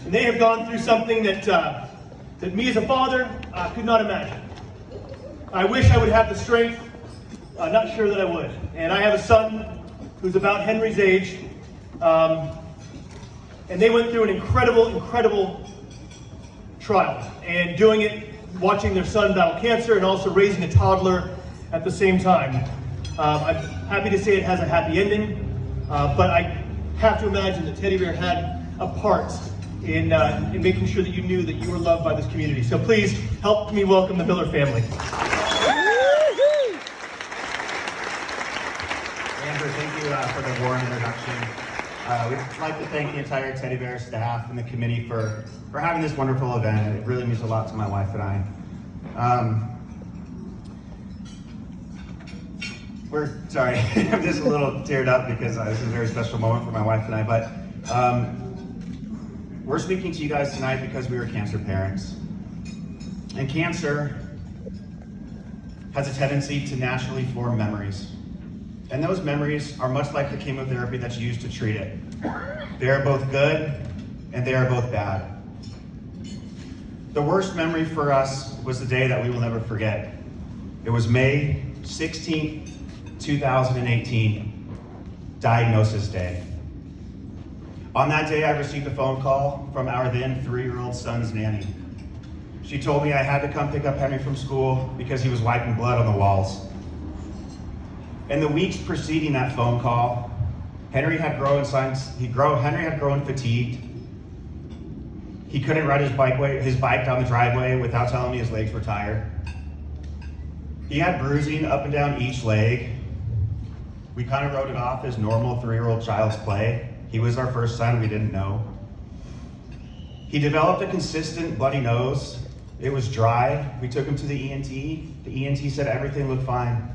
And they have gone through something that, that me as a father could not imagine. I wish I would have the strength, not sure that I would. And I have a son who's about Henry's age, and they went through an incredible trial. And doing it, watching their son battle cancer and also raising a toddler at the same time. I'm happy to say it has a happy ending, but I have to imagine that Teddy Bear had a part in making sure that you knew that you were loved by this community. So please help me welcome the Miller family. Andrew, thank you for the warm introduction. We'd like to thank the entire Teddy Bear staff and the committee for having this wonderful event. It really means a lot to my wife and I. Sorry, I'm just a little teared up because this is a very special moment for my wife and I, but we're speaking to you guys tonight because we are cancer parents. And cancer has a tendency to naturally form memories. And those memories are much like the chemotherapy that's used to treat it. They are both good and they are both bad. The worst memory for us was the day that we will never forget. It was May 16th, 2018, Diagnosis Day. On that day, I received a phone call from our then 3-year-old son's nanny. She told me I had to come pick up Henry from school because he was wiping blood on the walls. In the weeks preceding that phone call, Henry had grown fatigued. He couldn't ride his bike down the driveway without telling me his legs were tired. He had bruising up and down each leg. We kind of wrote it off as normal 3-year-old child's play. He was our first son, we didn't know. He developed a consistent bloody nose. It was dry. We took him to the ENT. The ENT said everything looked fine.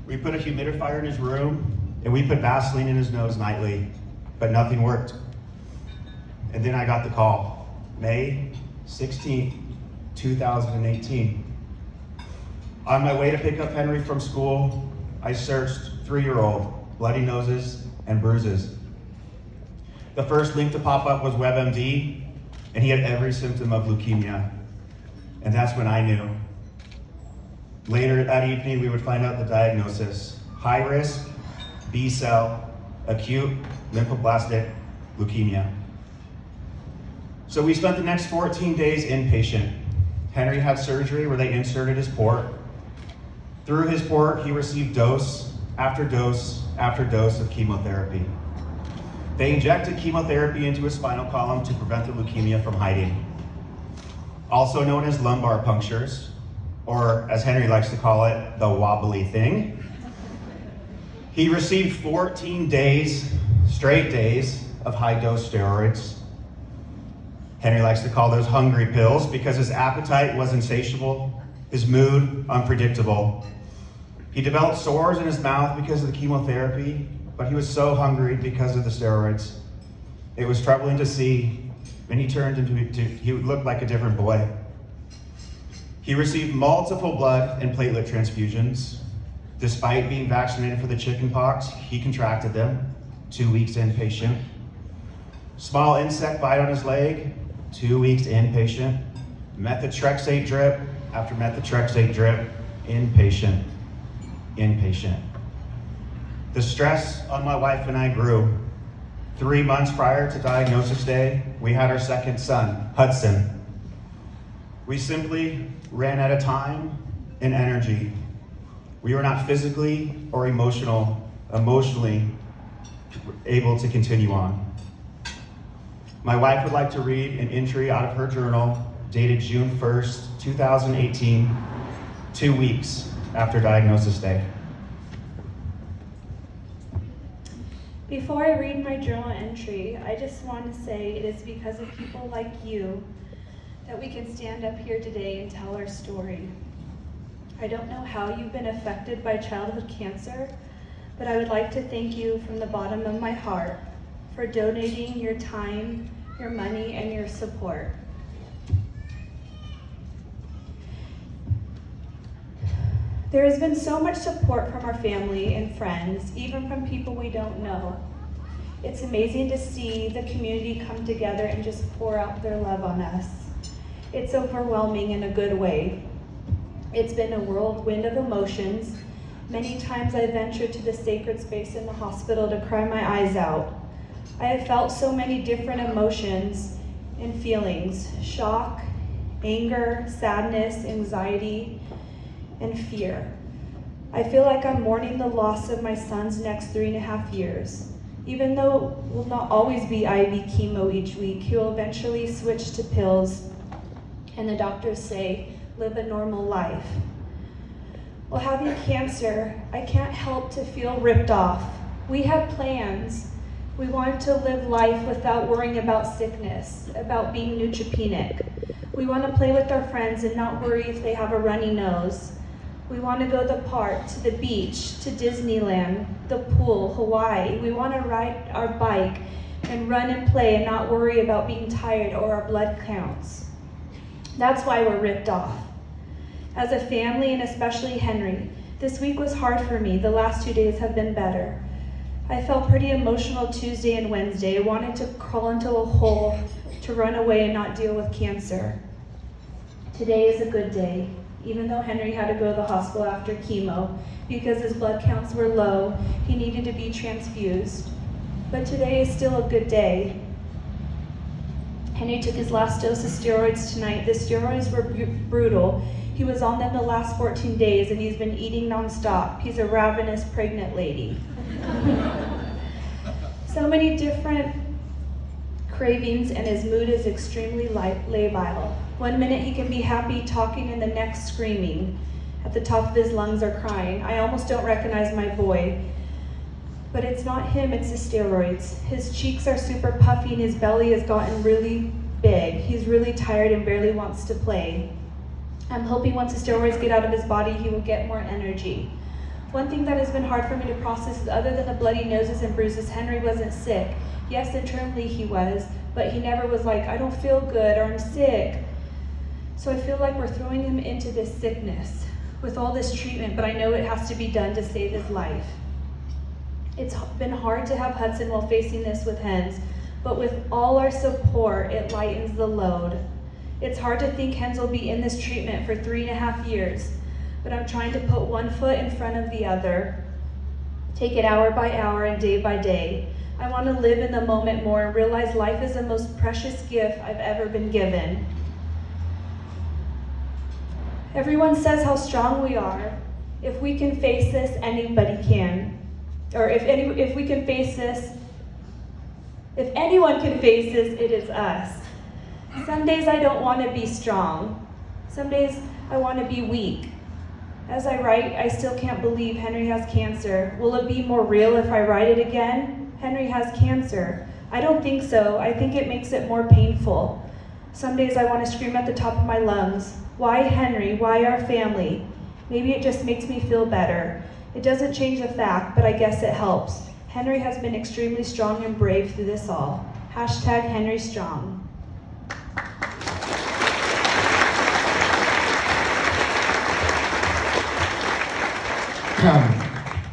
We put a humidifier in his room and we put Vaseline in his nose nightly, but nothing worked. And then I got the call, May 16th, 2018. On my way to pick up Henry from school, I searched 3-year-old, bloody noses and bruises. The first link to pop up was WebMD, and he had every symptom of leukemia. And that's when I knew. Later that evening, we would find out the diagnosis: high risk, B-cell, acute lymphoblastic leukemia. So we spent the next 14 days inpatient. Henry had surgery where they inserted his port. Through his port, he received dose after dose after dose of chemotherapy. They injected chemotherapy into his spinal column to prevent the leukemia from hiding. Also known as lumbar punctures, or as Henry likes to call it, the wobbly thing. He received 14 days, straight days, of high-dose steroids. Henry likes to call those hungry pills because his appetite was insatiable, his mood unpredictable. He developed sores in his mouth because of the chemotherapy, but he was so hungry because of the steroids. It was troubling to see, and he looked like a different boy. He received multiple blood and platelet transfusions. Despite being vaccinated for the chickenpox, he contracted them, 2 weeks inpatient. Small insect bite on his leg, 2 weeks inpatient. Methotrexate drip after methotrexate drip, inpatient. The stress on my wife and I grew. 3 months prior to diagnosis day, we had our second son, Hudson. We simply ran out of time and energy. We were not physically or emotionally able to continue on. My wife would like to read an entry out of her journal dated June 1st, 2018, 2 weeks after diagnosis day. Before I read my journal entry, I just want to say it is because of people like you that we can stand up here today and tell our story. I don't know how you've been affected by childhood cancer, but I would like to thank you from the bottom of my heart for donating your time, your money, and your support. There has been so much support from our family and friends, even from people we don't know. It's amazing to see the community come together and just pour out their love on us. It's overwhelming in a good way. It's been a whirlwind of emotions. Many times I ventured to the sacred space in the hospital to cry my eyes out. I have felt so many different emotions and feelings: shock, anger, sadness, anxiety, and fear. I feel like I'm mourning the loss of my son's next 3.5 years. Even though it will not always be IV chemo each week, he will eventually switch to pills, and the doctors say, live a normal life. While having cancer, I can't help to feel ripped off. We had plans. We wanted to live life without worrying about sickness, about being neutropenic. We want to play with our friends and not worry if they have a runny nose. We want to go to the park, to the beach, to Disneyland, the pool, Hawaii. We want to ride our bike and run and play and not worry about being tired or our blood counts. That's why we're ripped off. As a family, and especially Henry, this week was hard for me. The last 2 days have been better. I felt pretty emotional Tuesday and Wednesday. I wanted to crawl into a hole to run away and not deal with cancer. Today is a good day, even though Henry had to go to the hospital after chemo because his blood counts were low. He needed to be transfused. But today is still a good day. Henry took his last dose of steroids tonight. The steroids were brutal. He was on them the last 14 days and he's been eating nonstop. He's a ravenous pregnant lady. So many different cravings, and his mood is extremely labile. 1 minute he can be happy talking and the next screaming at the top of his lungs or crying. I almost don't recognize my boy. But it's not him, it's the steroids. His cheeks are super puffy and his belly has gotten really big. He's really tired and barely wants to play. I'm hoping once the steroids get out of his body, he will get more energy. One thing that has been hard for me to process is, other than the bloody noses and bruises, Henry wasn't sick. Yes, internally he was, but he never was like, I don't feel good or I'm sick. So I feel like we're throwing him into this sickness with all this treatment, but I know it has to be done to save his life. It's been hard to have Hudson while facing this with Hens, but with all our support, it lightens the load. It's hard to think Hens will be in this treatment for 3.5 years, but I'm trying to put one foot in front of the other, take it hour by hour and day by day. I want to live in the moment more and realize life is the most precious gift I've ever been given. Everyone says how strong we are. If we can face this, anybody can. Or if we can face this, if anyone can face this, it is us. Some days I don't want to be strong. Some days I want to be weak. As I write, I still can't believe Henry has cancer. Will it be more real if I write it again? Henry has cancer. I don't think so. I think it makes it more painful. Some days I want to scream at the top of my lungs. Why Henry? Why our family? Maybe it just makes me feel better. It doesn't change the fact, but I guess it helps. Henry has been extremely strong and brave through this all. Hashtag Henry Strong.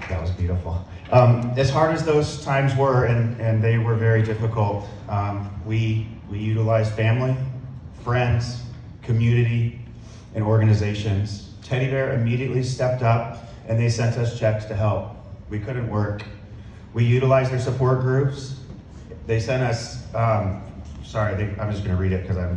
That was beautiful. As hard as those times were, and they were very difficult, we utilized family, friends, community, and organizations. Teddy Bear immediately stepped up and they sent us checks to help. We couldn't work. We utilized their support groups. They sent us, I'm just gonna read it because I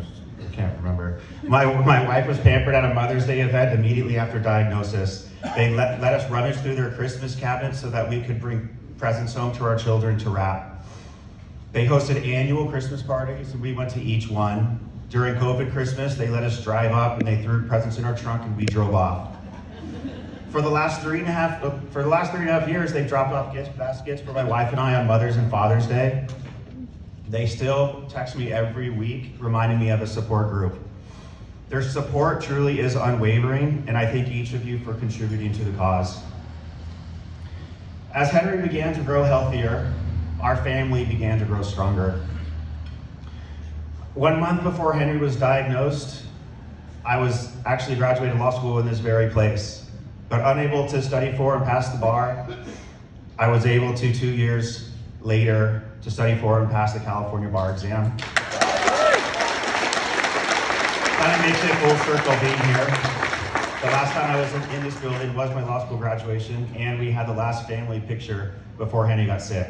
can't remember. My wife was pampered at a Mother's Day event immediately after diagnosis. They let us rummage through their Christmas cabinets so that we could bring presents home to our children to wrap. They hosted annual Christmas parties and we went to each one. During COVID Christmas, they let us drive up and they threw presents in our trunk and we drove off. For the last 3.5 years, they've dropped off gift baskets for my wife and I on Mother's and Father's Day. They still text me every week, reminding me of a support group. Their support truly is unwavering, and I thank each of you for contributing to the cause. As Henry began to grow healthier, our family began to grow stronger. 1 month before Henry was diagnosed, I was actually graduated law school in this very place, but unable to study for and pass the bar, I was able to 2 years later to study for and pass the California bar exam. Kind of makes it full circle being here. The last time I was in this building was my law school graduation, and we had the last family picture before Henry got sick.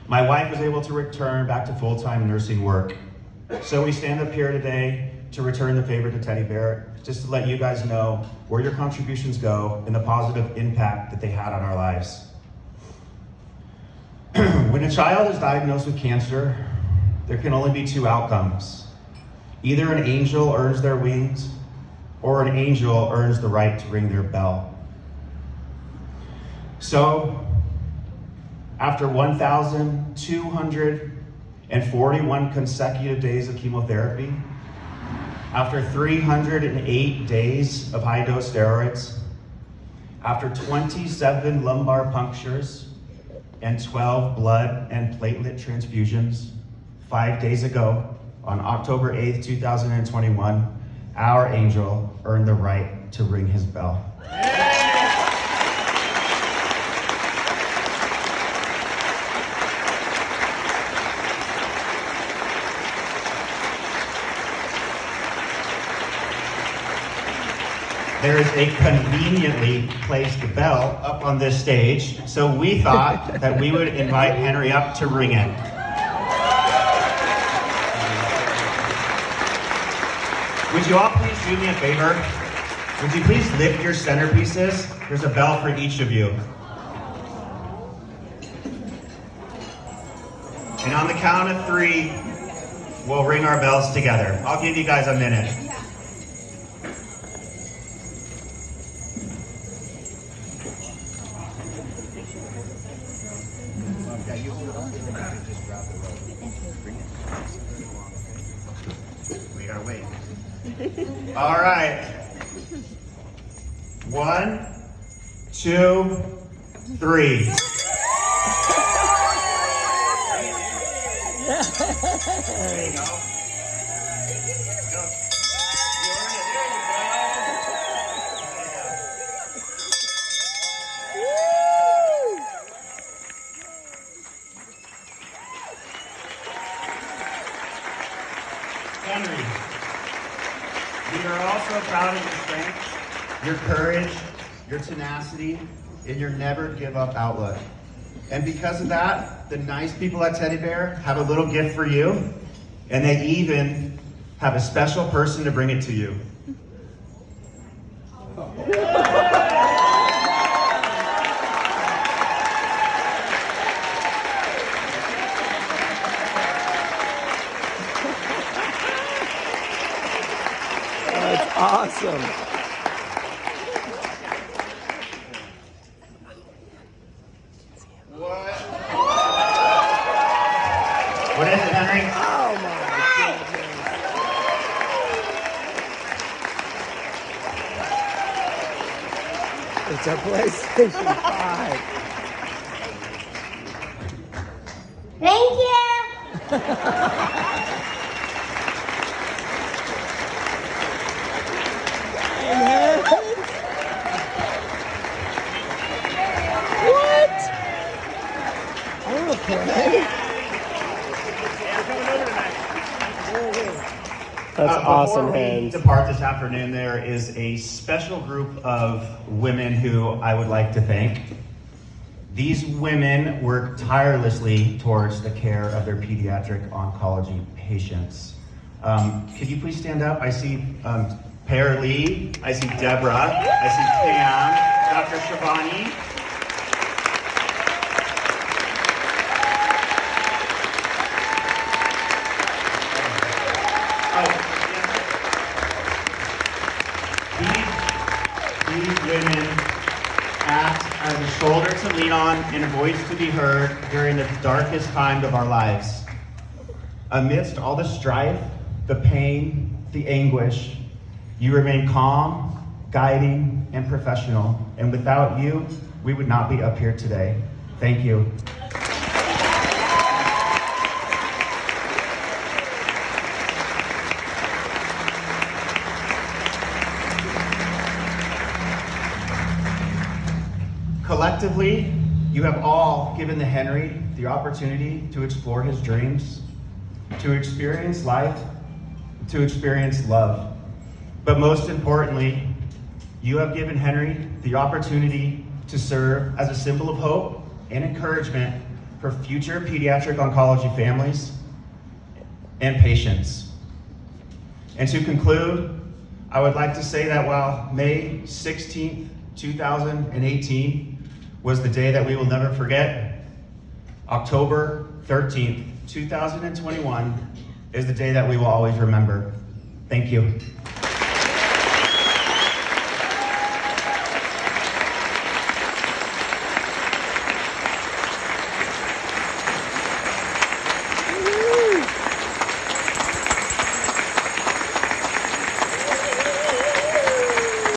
My wife was able to return back to full-time nursing work. So we stand up here today to return the favor to Teddy Bear, just to let you guys know where your contributions go and the positive impact that they had on our lives. When a child is diagnosed with cancer, there can only be two outcomes. Either an angel earns their wings, or an angel earns the right to ring their bell. So, after 1,241 consecutive days of chemotherapy, after 308 days of high-dose steroids, after 27 lumbar punctures and 12 blood and platelet transfusions, 5 days ago, on October 8th, 2021, our angel earned the right to ring his bell. There is a conveniently placed bell up on this stage, so we thought that we would invite Henry up to ring it. Would you all please do me a favor? Would you please lift your centerpieces? There's a bell for each of you. And on the count of 3, we'll ring our bells together. I'll give you guys a minute. We gotta wait. All right. 1, 2, 3. There you go. Henry, we are also proud of your strength, your courage, your tenacity, and your never give up outlook. And because of that, the nice people at Teddy Bear have a little gift for you, and they even have a special person to bring it to you. That's awesome. What is it, Henry? Oh my goodness. It's a PlayStation 5. Thank you. What? I want to play. That's awesome, Before we Hans. depart this afternoon, there is a special group of women who I would like to thank. These women work tirelessly towards the care of their pediatric oncology patients. Could you please stand up? I see Pear Lee, I see Deborah, I see Pam, Dr. Shabani. These women act as a shoulder to lean on and a voice to be heard during the darkest times of our lives. Amidst all the strife, the pain, the anguish, you remain calm, guiding, and professional. And without you, we would not be up here today. Thank you. Collectively, You have all given the Henry the opportunity to explore his dreams, to experience life, to experience love. But most importantly, you have given Henry the opportunity to serve as a symbol of hope and encouragement for future pediatric oncology families and patients. And to conclude, I would like to say that while May 16th, 2018 was the day that we will never forget, October 13th, 2021 is the day that we will always remember. Thank you.